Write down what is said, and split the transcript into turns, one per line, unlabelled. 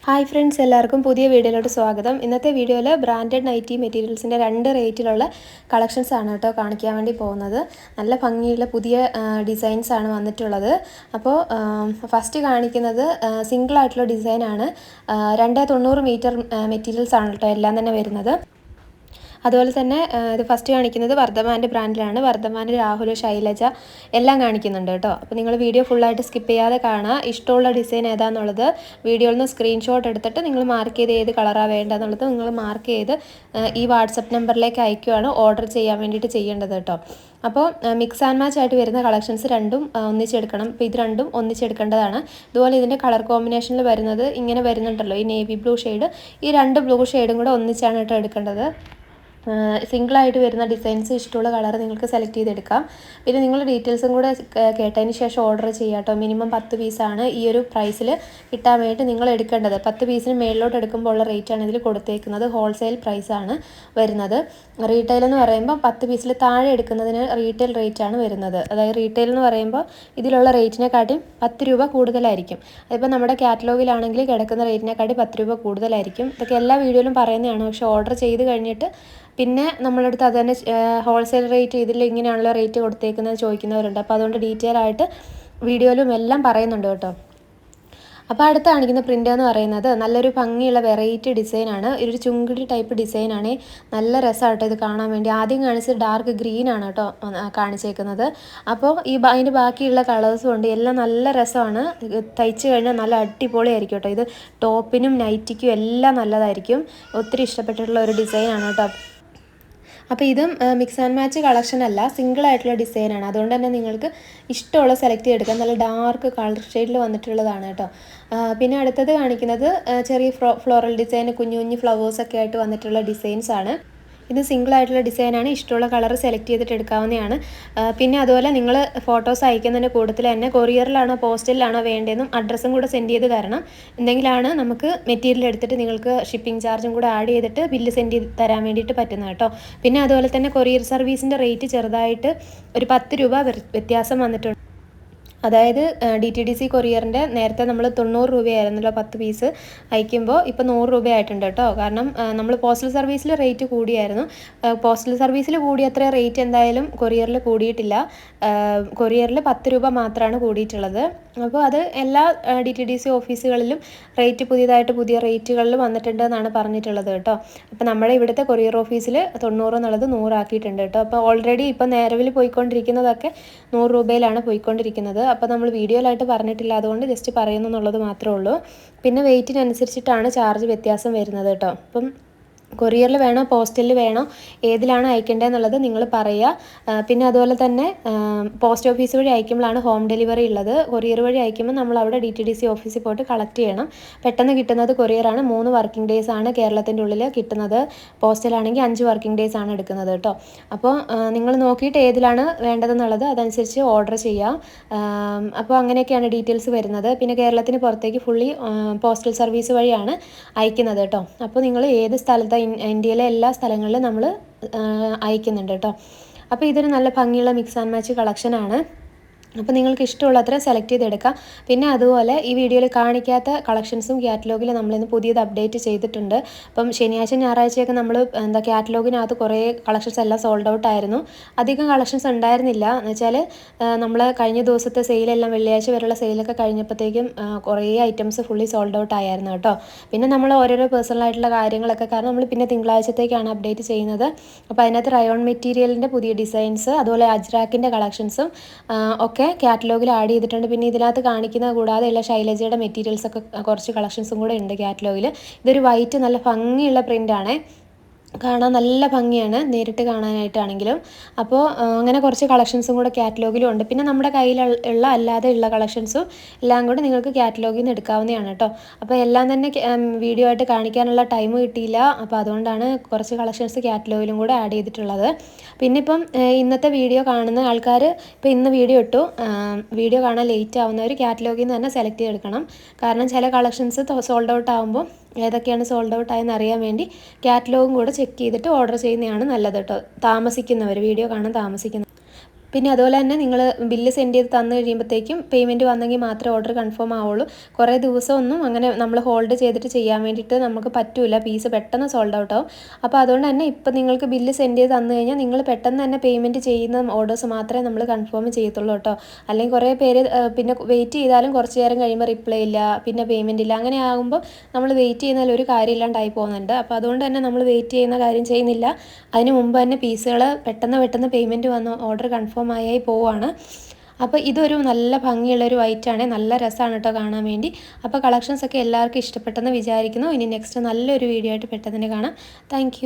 Hi friends, എല്ലാവർക്കും പുതിയ വീഡിയോയിലോട്ട് സ്വാഗതം. ഇന്നത്തെ വീഡിയോയിൽ ബ്രാൻഡഡ് നൈറ്റി മെറ്റീരിയൽസിൻ്റെ 2 റേറ്റിലുള്ള കളക്ഷൻസ് ആണ് കേട്ടോ കാണിക്കാൻ വേണ്ടി പോകുന്നത്. നല്ല ഭംഗിയുള്ള പുതിയ ഡിസൈൻസ് ആണ് വന്നിട്ടുള്ളത്. അപ്പോൾ ഫസ്റ്റ് കാണിക്കുന്നത് സിംഗിൾ ആയിട്ടുള്ള ഡിസൈനാണ്. 290 മീറ്റർ മെറ്റീരിയൽസ് ആണ് കേട്ടോ എല്ലാം തന്നെ വരുന്നത്. അതുപോലെ തന്നെ ഇത് ഫസ്റ്റ് കാണിക്കുന്നത് വർദ്ധമാൻ്റെ ബ്രാൻഡിലാണ്. വർദ്ധമാൻ, രാഹുൽ, ശൈലജ എല്ലാം കാണിക്കുന്നുണ്ട് കേട്ടോ. അപ്പോൾ നിങ്ങൾ വീഡിയോ ഫുള്ളായിട്ട് സ്കിപ്പ് ചെയ്യാതെ കാണുക. ഇഷ്ടമുള്ള ഡിസൈൻ ഏതാണെന്നുള്ളത് വീഡിയോയിൽ നിന്ന് സ്ക്രീൻഷോട്ട് എടുത്തിട്ട് നിങ്ങൾ മാർക്ക് ചെയ്ത് ഏത് കളറാണ് വേണ്ടതെന്നുള്ളത് നിങ്ങൾ മാർക്ക് ചെയ്ത് ഈ വാട്സപ്പ് നമ്പറിലേക്ക് അയക്കുകയാണ് ഓർഡർ ചെയ്യാൻ വേണ്ടിയിട്ട് ചെയ്യേണ്ടത് കേട്ടോ. അപ്പോൾ മിക്സ് ആൻഡ് മാച്ച് ആയിട്ട് വരുന്ന കളക്ഷൻസ് രണ്ടും ഒന്നിച്ചെടുക്കണം. അപ്പോൾ ഇത് രണ്ടും ഒന്നിച്ചെടുക്കേണ്ടതാണ്. ഇതുപോലെ ഇതിൻ്റെ കളർ കോമ്പിനേഷനിൽ വരുന്നത് ഇങ്ങനെ വരുന്നുണ്ടല്ലോ, ഈ നേവി ബ്ലൂ ഷെയ്ഡ്, ഈ 2 ബ്ലൂ ഷെയ്ഡും കൂടെ ഒന്നിച്ചാണ് കേട്ടോ എടുക്കേണ്ടത്. സിംഗിളായിട്ട് വരുന്ന ഡിസൈൻസ് ഇഷ്ടമുള്ള കളർ നിങ്ങൾക്ക് സെലക്ട് ചെയ്തെടുക്കാം. പിന്നെ നിങ്ങൾ ഡീറ്റെയിൽസും കൂടെ കേട്ടതിന് ശേഷം ഓർഡർ ചെയ്യാം കേട്ടോ. മിനിമം 10 പീസാണ് ഈ ഒരു പ്രൈസിൽ കിട്ടാൻ വേണ്ടി നിങ്ങൾ എടുക്കേണ്ടത്. 10 പീസിന് മേളിലോട്ട് എടുക്കുമ്പോൾ ഉള്ള റേറ്റാണ് ഇതിൽ കൊടുത്തേക്കുന്നത്. ഹോൾസെയിൽ പ്രൈസാണ് വരുന്നത്. റീറ്റെയിൽ എന്ന് പറയുമ്പോൾ 10 പീസിൽ താഴെ എടുക്കുന്നതിന് റീറ്റെയിൽ റേറ്റാണ് വരുന്നത്. അതായത് റീറ്റെയിൽ എന്ന് പറയുമ്പോൾ ഇതിലുള്ള റേറ്റിനെക്കാട്ടും 10 രൂപ കൂടുതലായിരിക്കും. അതിപ്പോൾ നമ്മുടെ കാറ്റലോഗിലാണെങ്കിൽ കിടക്കുന്ന റേറ്റിനെക്കാട്ടി 10 രൂപ കൂടുതലായിരിക്കും. ഇതൊക്കെ എല്ലാ വീഡിയോയിലും പറയുന്നതാണ്. പക്ഷേ ഓർഡർ ചെയ്ത് കഴിഞ്ഞിട്ട് പിന്നെ നമ്മളടുത്ത് അത് തന്നെ ഹോൾസെയിൽ റേറ്റ് ഇതിൽ ഇങ്ങനെയാണല്ലോ റേറ്റ് കൊടുത്തേക്കുന്നത് ചോദിക്കുന്നവരുണ്ട്. അപ്പോൾ അതുകൊണ്ട് ഡീറ്റെയിൽ ആയിട്ട് വീഡിയോയിലും എല്ലാം പറയുന്നുണ്ട് കേട്ടോ. അപ്പോൾ അടുത്ത് കാണിക്കുന്ന പ്രിൻ്റ് എന്ന് പറയുന്നത് നല്ലൊരു ഭംഗിയുള്ള വെറൈറ്റി ഡിസൈനാണ്. ഒരു ചുങ്കിടി ടൈപ്പ് ഡിസൈനാണ്. നല്ല രസമാട്ടോ ഇത് കാണാൻ വേണ്ടി. ആദ്യം കാണിച്ചത് ഡാർക്ക് ഗ്രീൻ ആണ് കേട്ടോ കാണിച്ചേക്കുന്നത്. അപ്പോൾ അതിൻ്റെ ബാക്കിയുള്ള കളേഴ്സും ഉണ്ട്. എല്ലാം നല്ല രസമാണ്. തയ്ച്ച് കഴിഞ്ഞാൽ നല്ല അടിപൊളിയായിരിക്കും കേട്ടോ. ഇത് ടോപ്പിനും നൈറ്റിക്കും എല്ലാം നല്ലതായിരിക്കും. ഒത്തിരി ഇഷ്ടപ്പെട്ടിട്ടുള്ള ഒരു ഡിസൈനാണ് കേട്ടോ. അപ്പോൾ ഇതും മിക്സ് ആൻഡ് മാച്ച് കളക്ഷൻ അല്ല, സിംഗിൾ ആയിട്ടുള്ള ഡിസൈനാണ്. അതുകൊണ്ട് തന്നെ നിങ്ങൾക്ക് ഇഷ്ടമുള്ള സെലക്ട് ചെയ്തെടുക്കാം. നല്ല ഡാർക്ക് കളർ ഷെയ്ഡിൽ വന്നിട്ടുള്ളതാണ് കേട്ടോ. പിന്നെ അടുത്തത് കാണിക്കുന്നത് ചെറിയ ഫ്ലോറൽ ഡിസൈൻ, കുഞ്ഞു കുഞ്ഞു ഫ്ലവേഴ്സൊക്കെ ആയിട്ട് വന്നിട്ടുള്ള ഡിസൈൻസ് ആണ്. ഇത് സിംഗിൾ ആയിട്ടുള്ള ഡിസൈനാണ്. ഇഷ്ടമുള്ള കളർ സെലക്ട് ചെയ്തിട്ട് എടുക്കാവുന്നതാണ്. പിന്നെ അതുപോലെ നിങ്ങൾ ഫോട്ടോസ് അയക്കുന്നതിൻ്റെ കൂട്ടത്തിൽ തന്നെ കൊറിയറിലാണോ പോസ്റ്റലിലാണോ വേണ്ടതെന്നും അഡ്രസ്സും കൂടെ സെൻഡ് ചെയ്ത് തരണം. എന്തെങ്കിലാണ് നമുക്ക് മെറ്റീരിയൽ എടുത്തിട്ട് നിങ്ങൾക്ക് ഷിപ്പിംഗ് ചാർജും കൂടെ ആഡ് ചെയ്തിട്ട് ബില്ല് സെൻഡ് ചെയ്ത് തരാൻ വേണ്ടിയിട്ട് പറ്റുന്നത് കേട്ടോ. പിന്നെ അതുപോലെ തന്നെ കൊറിയർ സർവീസിൻ്റെ റേറ്റ് ചെറുതായിട്ട് ഒരു 10 രൂപ വ്യത്യാസം വന്നിട്ടുണ്ട്. അതായത് DTDC കൊറിയറിൻ്റെ നേരത്തെ നമ്മൾ 90 രൂപയായിരുന്നല്ലോ 10 പീസ് അയക്കുമ്പോൾ, ഇപ്പോൾ 100 രൂപയായിട്ടുണ്ട് കേട്ടോ. കാരണം നമ്മൾ പോസ്റ്റൽ സർവീസിൽ റേറ്റ് കൂടിയായിരുന്നു. പോസ്റ്റൽ സർവീസിൽ കൂടിയ അത്ര റേറ്റ് എന്തായാലും കൊറിയറിൽ കൂടിയിട്ടില്ല. കൊറിയറിൽ 10 രൂപ മാത്രമാണ് കൂടിയിട്ടുള്ളത്. അപ്പോൾ അത് എല്ലാ DTDC ഓഫീസുകളിലും റേറ്റ് പുതിയ റേറ്റുകളിൽ വന്നിട്ടുണ്ട് എന്നാണ് പറഞ്ഞിട്ടുള്ളത് കേട്ടോ. അപ്പോൾ നമ്മുടെ ഇവിടുത്തെ കൊറിയർ ഓഫീസിൽ 90 എന്നുള്ളത് 100 ആക്കിയിട്ടുണ്ട് കേട്ടോ. അപ്പോൾ ഓൾറെഡി ഇപ്പോൾ നിലവിൽ പോയിക്കൊണ്ടിരിക്കുന്നതൊക്കെ 100 രൂപയിലാണ് പോയിക്കൊണ്ടിരിക്കുന്നത്. അപ്പോൾ നമ്മൾ വീഡിയോയിലായിട്ട് പറഞ്ഞിട്ടില്ല, അതുകൊണ്ട് ജസ്റ്റ് പറയുന്നു എന്നുള്ളത് മാത്രമേ ഉള്ളൂ. പിന്നെ വെയിറ്റിനനുസരിച്ചിട്ടാണ് ചാർജ് വ്യത്യാസം വരുന്നത് കേട്ടോ. അപ്പം കൊറിയറിൽ വേണോ പോസ്റ്റലിൽ വേണോ ഏതിലാണ് അയക്കേണ്ടതെന്നുള്ളത് നിങ്ങൾ പറയുക. പിന്നെ അതുപോലെ തന്നെ പോസ്റ്റ് ഓഫീസ് വഴി അയക്കുമ്പോഴാണ് ഹോം ഡെലിവറി ഉള്ളത്. കൊറിയർ വഴി അയക്കുമ്പോൾ നമ്മൾ അവിടെ DTDC ഓഫീസിൽ പോയിട്ട് കളക്ട് ചെയ്യണം. പെട്ടെന്ന് കിട്ടുന്നത് കൊറിയറാണ്. 3 വർക്കിംഗ് ഡേയ്സ് ആണ് കേരളത്തിൻ്റെ ഉള്ളിൽ കിട്ടുന്നത്. പോസ്റ്റലാണെങ്കിൽ 5 വർക്കിംഗ് ഡേയ്സ് ആണ് എടുക്കുന്നത് കേട്ടോ. അപ്പോൾ നിങ്ങൾ നോക്കിയിട്ട് ഏതിലാണ് വേണ്ടതെന്നുള്ളത് അതനുസരിച്ച് ഓർഡർ ചെയ്യാം. അപ്പോൾ അങ്ങനെയൊക്കെയാണ് ഡീറ്റെയിൽസ് വരുന്നത്. പിന്നെ കേരളത്തിന് പുറത്തേക്ക് ഫുള്ളി പോസ്റ്റൽ സർവീസ് വഴിയാണ് അയക്കുന്നത് കേട്ടോ. അപ്പോൾ നിങ്ങൾ ഏത് സ്ഥലത്ത് ഇന്ത്യയിലെ എല്ലാ സ്ഥലങ്ങളിലും നമ്മൾ അയക്കുന്നുണ്ട് കേട്ടോ. അപ്പോൾ ഇതൊരു നല്ല ഭംഗിയുള്ള മിക്സ് ആൻഡ് മാച്ച് കളക്ഷനാണ്. അപ്പോൾ നിങ്ങൾക്ക് ഇഷ്ടമുള്ളത്ര സെലക്ട് ചെയ്തെടുക്കാം. പിന്നെ അതുപോലെ ഈ വീഡിയോയിൽ കാണിക്കാത്ത കളക്ഷൻസും കാറ്റലോഗിൽ നമ്മളിന്ന് പുതിയത് അപ്ഡേറ്റ് ചെയ്തിട്ടുണ്ട്. അപ്പം ശനിയാഴ്ച ഞായറാഴ്ചയൊക്കെ നമ്മൾ കാറ്റലോഗിനകത്ത് കുറേ കളക്ഷൻസ് എല്ലാം സോൾഡ് ഔട്ട് ആയിരുന്നു. അധികം കളക്ഷൻസ് ഉണ്ടായിരുന്നില്ല. എന്ന് വെച്ചാൽ നമ്മൾ കഴിഞ്ഞ ദിവസത്തെ സെയിലെല്ലാം വെള്ളിയാഴ്ച വരെയുള്ള സെയിലൊക്കെ കഴിഞ്ഞപ്പോഴത്തേക്കും കുറേ ഐറ്റംസ് ഫുള്ളി സോൾഡ് ഔട്ട് ആയിരുന്നു കേട്ടോ. പിന്നെ നമ്മൾ ഓരോരോ പേഴ്സണലായിട്ടുള്ള കാര്യങ്ങളൊക്കെ കാരണം നമ്മൾ പിന്നെ തിങ്കളാഴ്ചത്തേക്കാണ് അപ്ഡേറ്റ് ചെയ്യുന്നത്. അപ്പോൾ അതിനകത്ത് റയോൺ മെറ്റീരിയലിൻ്റെ പുതിയ ഡിസൈൻസ്, അതുപോലെ അജ്രാക്കിൻ്റെ കളക്ഷൻസും ഒക്കെ കാറ്റലോഗിൽ ആഡ് ചെയ്തിട്ടുണ്ട്. പിന്നെ ഇതിനകത്ത് കാണിക്കുന്നത് കൂടാതെയുള്ള ശൈലജയുടെ മെറ്റീരിയൽസൊക്കെ കുറച്ച് കളക്ഷൻസും കൂടെ ഉണ്ട് കാറ്റലോഗിൽ. ഇതൊരു വൈറ്റ് നല്ല ഭംഗിയുള്ള പ്രിൻ്റാണ്. കാണാൻ നല്ല ഭംഗിയാണ് നേരിട്ട് കാണാനായിട്ടാണെങ്കിലും. അപ്പോൾ അങ്ങനെ കുറച്ച് കളക്ഷൻസും കൂടെ കാറ്റലോഗിലും ഉണ്ട്. പിന്നെ നമ്മുടെ കയ്യിലുള്ള അല്ലാതെ ഉള്ള കളക്ഷൻസും എല്ലാം കൂടെ നിങ്ങൾക്ക് കാറ്റലോഗിൽ നിന്ന് എടുക്കാവുന്നതാണ് കേട്ടോ. അപ്പോൾ എല്ലാം തന്നെ വീഡിയോ ആയിട്ട് കാണിക്കാനുള്ള ടൈം കിട്ടിയില്ല. അപ്പോൾ അതുകൊണ്ടാണ് കുറച്ച് കളക്ഷൻസ് കാറ്റലോഗിലും കൂടെ ആഡ് ചെയ്തിട്ടുള്ളത്. പിന്നെ ഇപ്പം ഇന്നത്തെ വീഡിയോ കാണുന്ന ആൾക്കാർ ഇപ്പോൾ ഇന്ന് വീഡിയോ ഇട്ടു, വീഡിയോ കാണാൻ ലേറ്റ് ആവുന്നവർ കാറ്റലോഗിൽ നിന്ന് തന്നെ സെലക്ട് ചെയ്തെടുക്കണം. കാരണം ചില കളക്ഷൻസ് സോൾഡ് ഔട്ട് ആകുമ്പോൾ ഏതൊക്കെയാണ് സോൾഡ് ഔട്ട് ആയെന്ന് അറിയാൻ വേണ്ടി കാറ്റലോഗും കൂടെ ചെക്ക് ചെയ്തിട്ട് ഓർഡർ ചെയ്യുന്നതാണ് നല്ലത് കേട്ടോ. വീഡിയോ കാണാൻ താമസിക്കുന്നവർ പിന്നെ അതുപോലെ തന്നെ നിങ്ങൾ ബില്ല് സെൻഡ് ചെയ്ത് തന്നു കഴിയുമ്പോഴത്തേക്കും പേയ്മെൻറ്റ് വന്നെങ്കിൽ മാത്രമേ ഓർഡർ കൺഫേം ആവുള്ളൂ. കുറേ ദിവസമൊന്നും അങ്ങനെ നമ്മൾ ഹോൾഡ് ചെയ്തിട്ട് ചെയ്യാൻ വേണ്ടിയിട്ട് നമുക്ക് പറ്റില്ല, പീസ് പെട്ടെന്ന് സോൾഡ് ഔട്ട് ആവും. അപ്പോൾ അതുകൊണ്ട് തന്നെ ഇപ്പോൾ നിങ്ങൾക്ക് ബില്ല് സെൻഡ് ചെയ്ത് തന്നു കഴിഞ്ഞാൽ നിങ്ങൾ പെട്ടെന്ന് തന്നെ പേയ്മെൻറ്റ് ചെയ്യുന്ന ഓർഡേഴ്സ് മാത്രമേ നമ്മൾ കൺഫേം ചെയ്യത്തുള്ളൂ കേട്ടോ. അല്ലെങ്കിൽ കുറേ പേര് പിന്നെ വെയിറ്റ് ചെയ്താലും കുറച്ച് നേരം കഴിയുമ്പോൾ റിപ്ലൈ ഇല്ല, പിന്നെ പേയ്മെൻറ്റ് ഇല്ല, അങ്ങനെ ആകുമ്പോൾ നമ്മൾ വെയിറ്റ് ചെയ്യുന്നതിൽ ഒരു കാര്യമില്ലാണ്ടായി പോകുന്നുണ്ട്. അപ്പോൾ അതുകൊണ്ട് തന്നെ നമ്മൾ വെയിറ്റ് ചെയ്യുന്ന കാര്യം ചെയ്യുന്നില്ല. അതിന് മുമ്പ് തന്നെ പീസുകൾ പെട്ടെന്ന് പേയ്മെൻറ്റ് വന്ന് ഓർഡർ കൺഫേം ആയി പോവുകയാണ്. അപ്പോൾ ഇതൊരു നല്ല ഭംഗിയുള്ളൊരു വൈറ്റാണ്, നല്ല രസമാണ് കേട്ടോ കാണാൻ വേണ്ടി. അപ്പോൾ കളക്ഷൻസൊക്കെ എല്ലാവർക്കും ഇഷ്ടപ്പെട്ടെന്ന് വിചാരിക്കുന്നു. ഇനി നെക്സ്റ്റ് നല്ലൊരു വീഡിയോ ആയിട്ട് പെട്ടെന്ന് തന്നെ കാണാം. താങ്ക്